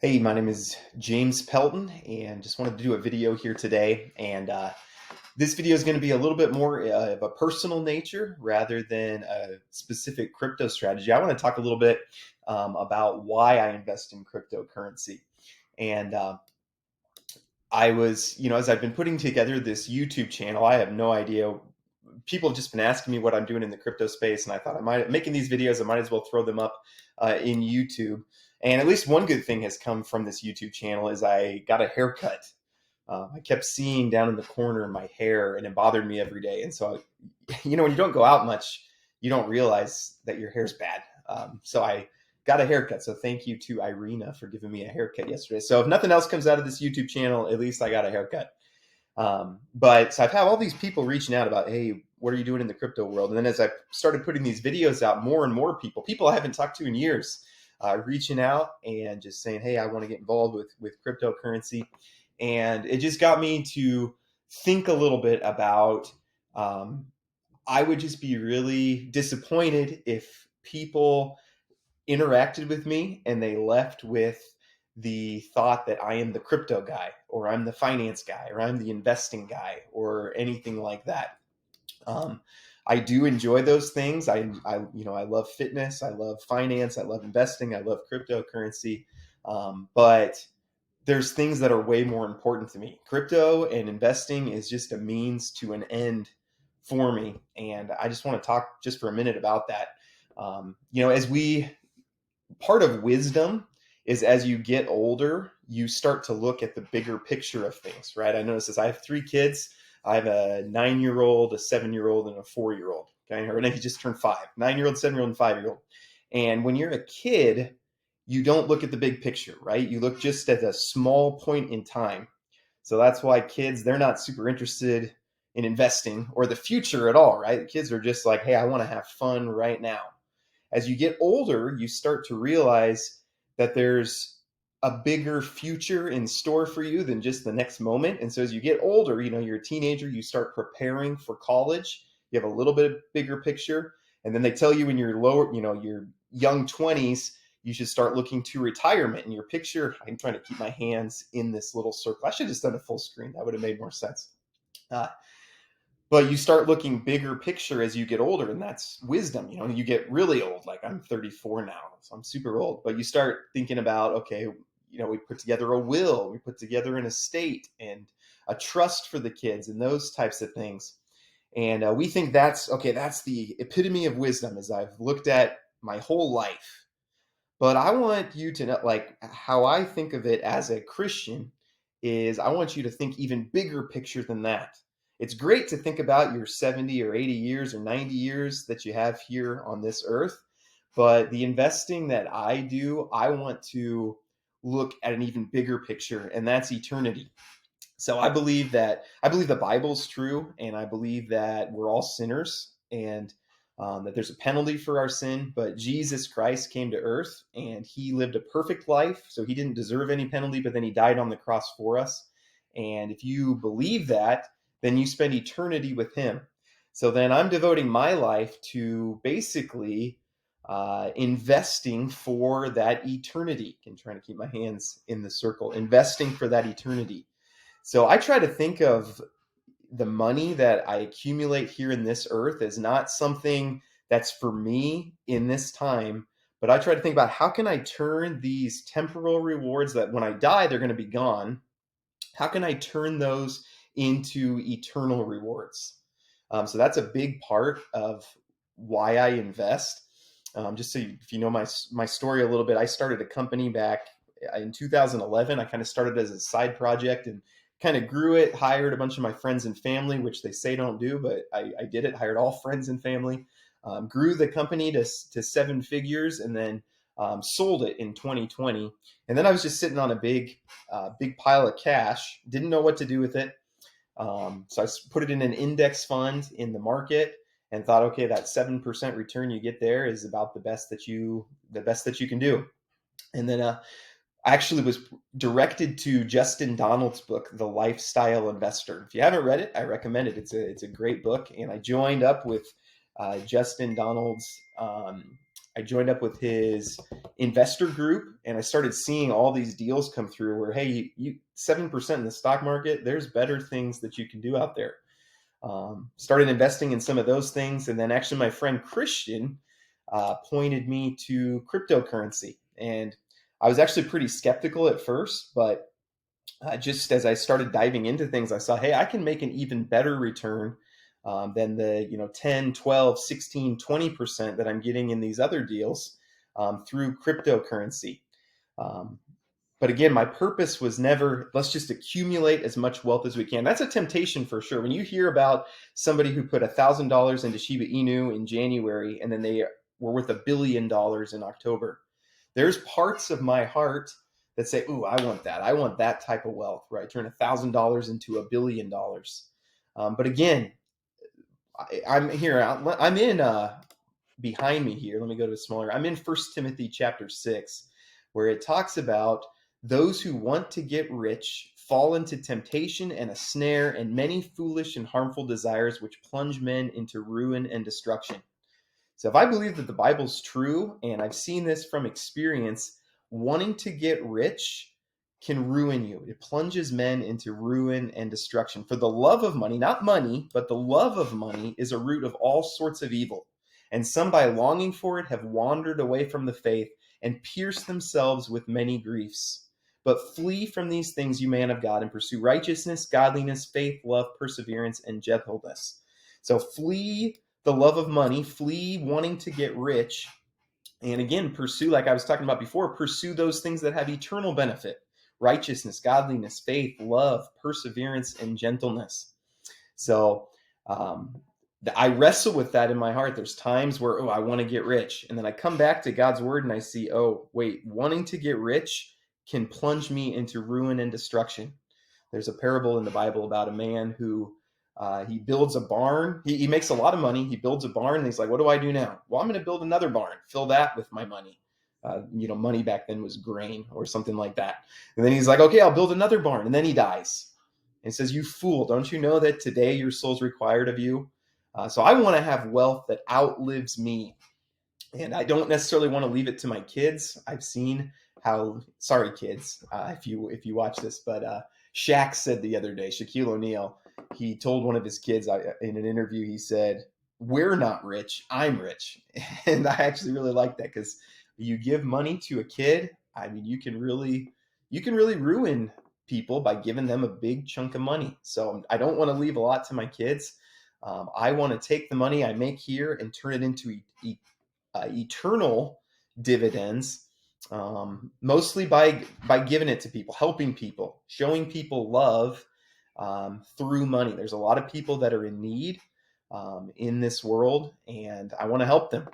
Hey, my name is James Pelton, and just wanted to do a video here today. And this video is going to be a little bit more of a personal nature rather than a specific crypto strategy. I want to talk a little bit about why I invest in cryptocurrency. And as I've been putting together this YouTube channel, I have no idea. People have just been asking me what I'm doing in the crypto space, and I thought making these videos. I might as well throw them up in YouTube. And at least one good thing has come from this YouTube channel is I got a haircut. I kept seeing down in the corner my hair, and it bothered me every day. And so, when you don't go out much, you don't realize that your hair's bad. So I got a haircut. So thank you to Irina for giving me a haircut yesterday. So if nothing else comes out of this YouTube channel, at least I got a haircut. But so I've had all these people reaching out about, hey, what are you doing in the crypto world? And then as I started putting these videos out, more and more people I haven't talked to in years, reaching out and just saying, hey, I want to get involved with cryptocurrency. And it just got me to think a little bit about, I would just be really disappointed if people interacted with me and they left with the thought that I am the crypto guy or I'm the finance guy or I'm the investing guy or anything like that. Um, I do enjoy those things. I love fitness. I love finance. I love investing. I love cryptocurrency. But there's things that are way more important to me. Crypto and investing is just a means to an end for me. And I just want to talk just for a minute about that. As we part of wisdom is as you get older, you start to look at the bigger picture of things, right? I notice this. I have three kids. I have a 9-year-old, a 7-year-old, and a 4-year-old. Okay, or he just turned 5. 9-year-old, 7-year-old, and 5-year-old. And when you're a kid, you don't look at the big picture, right? You look just at a small point in time. So that's why kids, they're not super interested in investing or the future at all, right? The kids are just like, hey, I want to have fun right now. As you get older, you start to realize that there's a bigger future in store for you than just the next moment. And so as you get older, you're a teenager, you start preparing for college, you have a little bit bigger picture. And then they tell you when you're lower, your young 20s, you should start looking to retirement. And your picture, I'm trying to keep my hands in this little circle. I should have just done a full screen. That would have made more sense. Uh, but you start looking bigger picture as you get older, and that's wisdom. You get really old, like I'm 34 now, so I'm super old. But you start thinking about, okay, we put together a will, we put together an estate and a trust for the kids and those types of things. And we think that's okay, that's the epitome of wisdom as I've looked at my whole life. But I want you to know, like, how I think of it as a Christian is I want you to think even bigger picture than that. It's great to think about your 70 or 80 years or 90 years that you have here on this earth. But the investing that I do, I want to look at an even bigger picture, and that's eternity. So I believe the Bible's true, and I believe that we're all sinners, and that there's a penalty for our sin. But Jesus Christ came to earth, and he lived a perfect life, so he didn't deserve any penalty. But then he died on the cross for us, and if you believe that, then you spend eternity with him. So then I'm devoting my life to basically investing for that eternity. I'm trying to keep my hands in the circle, investing for that eternity. So I try to think of the money that I accumulate here in this earth as not something that's for me in this time, but I try to think about how can I turn these temporal rewards that when I die, they're going to be gone. How can I turn those into eternal rewards? So that's a big part of why I invest. Just so if you know my story a little bit, I started a company back in 2011. I kind of started as a side project and kind of grew it, hired a bunch of my friends and family, which they say don't do, but I did it, hired all friends and family, grew the company to 7 figures, and then sold it in 2020. And then I was just sitting on a big pile of cash, didn't know what to do with it. So I put it in an index fund in the market and thought, okay, that 7% return you get there is about the best that you can do. And then I actually was directed to Justin Donald's book, The Lifestyle Investor. If you haven't read it, I recommend it. It's a great book. And I joined up with Justin Donald's I joined up with his investor group, and I started seeing all these deals come through where, hey, you 7% in the stock market, there's better things that you can do out there. Started investing in some of those things. And then actually my friend Christian pointed me to cryptocurrency. And I was actually pretty skeptical at first, but just as I started diving into things, I saw, hey, I can make an even better return than the 10, 12, 16, 20% that I'm getting in these other deals through cryptocurrency. Um, but again, my purpose was never, let's just accumulate as much wealth as we can. That's a temptation for sure. When you hear about somebody who put $1,000 into Shiba Inu in January and then they were worth $1 billion in October, there's parts of my heart that say, ooh, I want that. I want that type of wealth, right? Turn $1,000 into $1 billion. But again, I'm here. I'm in behind me here. Let me go to a smaller. I'm in First Timothy chapter 6, where it talks about those who want to get rich fall into temptation and a snare and many foolish and harmful desires which plunge men into ruin and destruction. So if I believe that the Bible's true, and I've seen this from experience, wanting to get rich can ruin you. It plunges men into ruin and destruction. For the love of money, not money, but the love of money is a root of all sorts of evil. And some by longing for it have wandered away from the faith and pierced themselves with many griefs. But flee from these things, you man of God, and pursue righteousness, godliness, faith, love, perseverance, and gentleness. So flee the love of money, flee wanting to get rich, and again, pursue, like I was talking about before, pursue those things that have eternal benefit: righteousness, godliness, faith, love, perseverance, and gentleness. So I wrestle with that in my heart. There's times where, I want to get rich. And then I come back to God's word and I see, wait, wanting to get rich can plunge me into ruin and destruction. There's a parable in the Bible about a man who he builds a barn. He makes a lot of money. He builds a barn and he's like, what do I do now? Well, I'm going to build another barn, fill that with my money. Money back then was grain or something like that. And then he's like, okay, I'll build another barn. And then he dies. And says, you fool, don't you know that today your soul's required of you? So I want to have wealth that outlives me. And I don't necessarily want to leave it to my kids. I've seen how, sorry kids, if you watch this, but Shaq said the other day, Shaquille O'Neal, he told one of his kids in an interview, he said, we're not rich, I'm rich. And I actually really like that, because you give money to a kid, I mean, you can really ruin people by giving them a big chunk of money. So I don't want to leave a lot to my kids. I want to take the money I make here and turn it into eternal dividends, mostly by giving it to people, helping people, showing people love through money. There's a lot of people that are in need in this world, and I want to help them.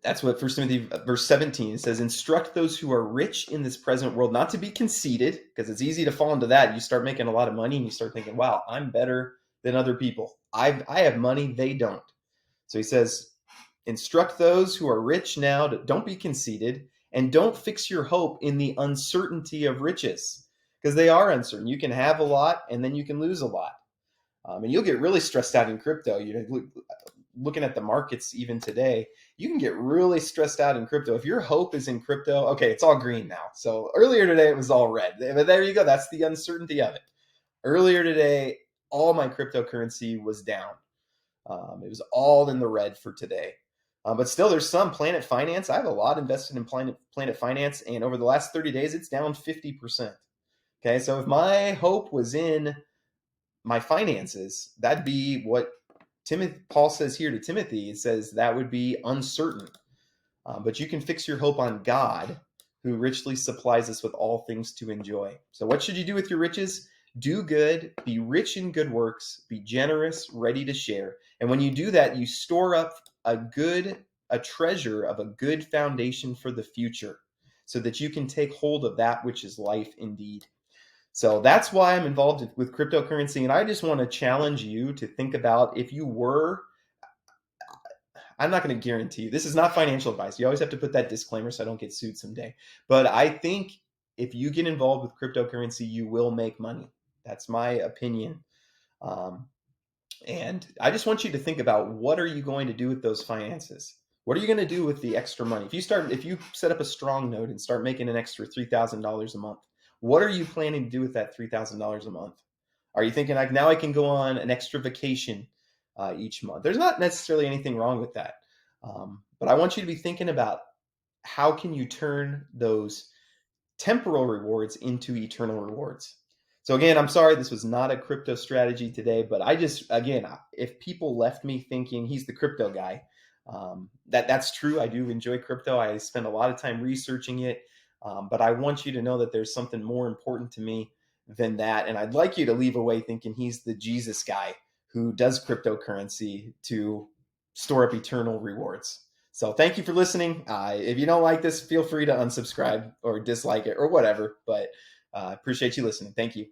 That's what First Timothy verse 17 says, instruct those who are rich in this present world not to be conceited, because it's easy to fall into that. You start making a lot of money and you start thinking, wow, I'm better than other people. I have money, they don't. So he says, instruct those who are rich now to don't be conceited, and don't fix your hope in the uncertainty of riches, because they are uncertain. You can have a lot and then you can lose a lot. And you'll get really stressed out in crypto. Looking at the markets even today, you can get really stressed out in crypto. If your hope is in crypto, okay, it's all green now. So earlier today, it was all red. But there you go. That's the uncertainty of it. Earlier today, all my cryptocurrency was down. It was all in the red for today. But still, there's some Planet Finance. I have a lot invested in Planet Finance, and over the last 30 days, it's down 50%. Okay, so if my hope was in my finances, that'd be what Paul says here to Timothy. It says that would be uncertain. But you can fix your hope on God, who richly supplies us with all things to enjoy. So what should you do with your riches? Do good, be rich in good works, be generous, ready to share. And when you do that, you store up a treasure of a good foundation for the future, so that you can take hold of that which is life indeed. So that's why I'm involved with cryptocurrency. And I just want to challenge you to think about, if you were, I'm not going to guarantee you, this is not financial advice. You always have to put that disclaimer so I don't get sued someday. But I think if you get involved with cryptocurrency, you will make money. That's my opinion. And I just want you to think about, what are you going to do with those finances? What are you going to do with the extra money? If you set up a strong node and start making an extra $3,000 a month, what are you planning to do with that $3,000 a month? Are you thinking like now I can go on an extra vacation each month? There's not necessarily anything wrong with that, but I want you to be thinking about how can you turn those temporal rewards into eternal rewards. So again, I'm sorry this was not a crypto strategy today, but I just again, if people left me thinking he's the crypto guy, that's true. I do enjoy crypto. I spend a lot of time researching it, but I want you to know that there's something more important to me than that, and I'd like you to leave away thinking he's the Jesus guy who does cryptocurrency to store up eternal rewards. So thank you for listening. If you don't like this, feel free to unsubscribe or dislike it or whatever. But appreciate you listening. Thank you.